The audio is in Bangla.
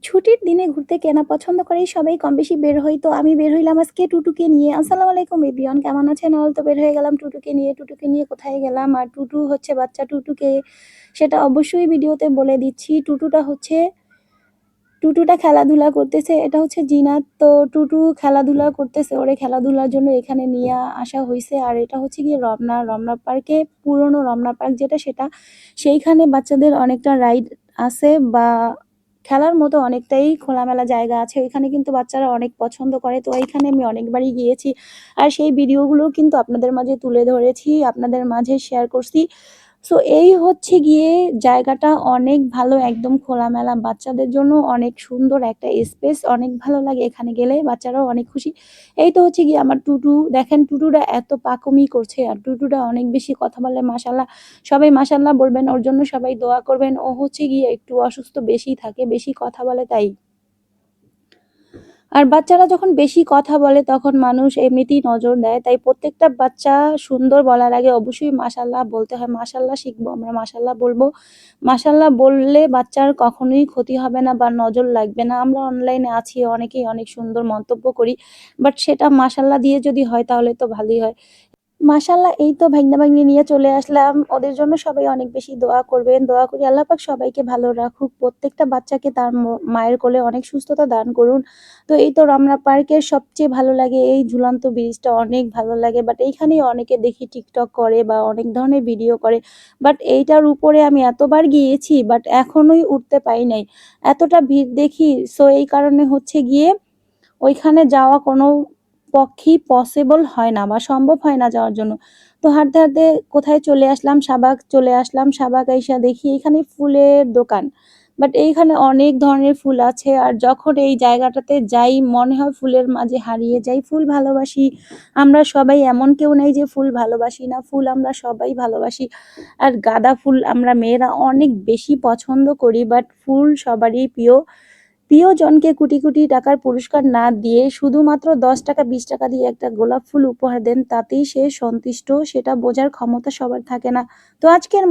ছুটির দিনে ঘুরতে কেনা পছন্দ করে সবাই কম বেশি বের হই। তো আমি বের হইলাম আজকে টুটুকে নিয়ে। আসসালামু আলাইকুম এভরিওয়ান, কেমন আছেন অল? তো বের হয়ে গেলাম টুটুকে নিয়ে। টুটুকে নিয়ে কোথায় গেলাম? আর টুটু হচ্ছে বাচ্চা টুটুকে সেটা অবশ্যই ভিডিওতে বলে দিচ্ছি। টুটুটা খেলাধুলা করতেছে। এটা হচ্ছে জিনাত। তো টুটু খেলাধুলা করতেছে, ওরে খেলাধুলার জন্য এখানে নিয়ে আসা হয়েছে। আর এটা হচ্ছে গিয়ে রমনা পার্কে, পুরনো রমনা পার্ক যেটা, সেটা সেইখানে বাচ্চাদের অনেকটা রাইড আছে বা খেলার মতো অনেকটাই খোলামেলা জায়গা আছে। ওইখানে কিন্তু বাচ্চারা অনেক পছন্দ করে। তো এইখানে আমি অনেকবারই গিয়েছি, আর সেই ভিডিওগুলো কিন্তু আপনাদের মাঝে তুলে ধরেছি, আপনাদের মাঝে শেয়ার করছি। সো এই হচ্ছে গিয়ে জায়গাটা অনেক ভালো, একদম খোলামেলা, বাচ্চাদের জন্য অনেক সুন্দর একটা স্পেস, অনেক ভালো লাগে এখানে গেলে, বাচ্চারাও অনেক খুশি। এই তো হচ্ছে গিয়ে আমার টুটু, দেখেন টুটুটা এত পাকমি করছে, আর টুটুটা অনেক বেশি কথা বলে, মাশাল্লাহ। সবাই মাশাল্লাহ বলবেন, ওর জন্য সবাই দোয়া করবেন। ও হচ্ছে গিয়ে একটু অসুস্থ, বেশি থাকে, বেশি কথা বলে তাই। আর বাচ্চারা যখন বেশি কথা বলে তখন মানুষ এমনিতেই নজর দেয়, তাই প্রত্যেকটা বাচ্চা সুন্দর বলার আগে অবশ্যই মাশাল্লাহ বলতে হয়। মাশাল্লাহ শিখবো আমরা, মাশাল্লাহ বলবো। মাশাল্লাহ বললে বাচ্চার কখনোই ক্ষতি হবে না বা নজর লাগবে না। আমরা অনলাইনে আছি, অনেকেই অনেক সুন্দর মন্তব্য করি, বাট সেটা মাশাল্লাহ দিয়ে যদি হয় তাহলে তো ভালোই হয়। মাশাআল্লাহ, এই তো ভাগ্না-ভাগ্নি নিয়ে চলে আসলাম। ওদের জন্য সবাই অনেক বেশি দোয়া করবেন। দোয়া করি আল্লাহ পাক সবাইকে ভালো রাখুক। প্রত্যেকটা বাচ্চাকে তার মায়ের কোলে অনেক সুস্থতা দান করুন। তো এই তো রমনা পার্কের সবচেয়ে ভালো লাগে এই ঝুলন্ত ব্রিজটা, অনেক ভালো লাগে। বাট এইখানেই অনেকে দেখি টিকটক করে বা অনেক ধরনের ভিডিও করে। বাট এইটার উপরে আমি এতবার গিয়েছি, বাট এখনোই উঠতে পারি নাই। এতটা ভিড় দেখি। সো এই কারণে হচ্ছে গিয়ে ওইখানে যাওয়া কোনো পক্ষেই পসিবল হয় না বা সম্ভব হয় না যাওয়ার জন্য। তো হাঁটতে, হাঁটতে কোথায় চলে আসলাম, শাহবাগ চলে আসলাম। শাহবাগ আইসা দেখি এখানে ফুলের দোকান। বাট এইখানে অনেক ধরনের ফুল আছে, আর যখন এই জায়গাটাতে যাই মনে হয় ফুলের মাঝে হারিয়ে যাই। ফুল ভালোবাসি আমরা সবাই, এমন কেউ নেই যে ফুল ভালোবাসি না। ফুল আমরা সবাই ভালোবাসি। আর গাঁদা ফুল আমরা মেয়েরা অনেক বেশি পছন্দ করি, বাট ফুল সবারই প্রিয়। প্রিয়জনকে কোটি কোটি টাকার পুরস্কার না দিয়ে শুধুমাত্র 10 টাকা 20 টাকা দিয়ে একটা গোলাপ ফুল উপহার দেন, তাতেই সে সন্তুষ্ট। সেটা বোঝার ক্ষমতা সবার থাকে না। তো আজকের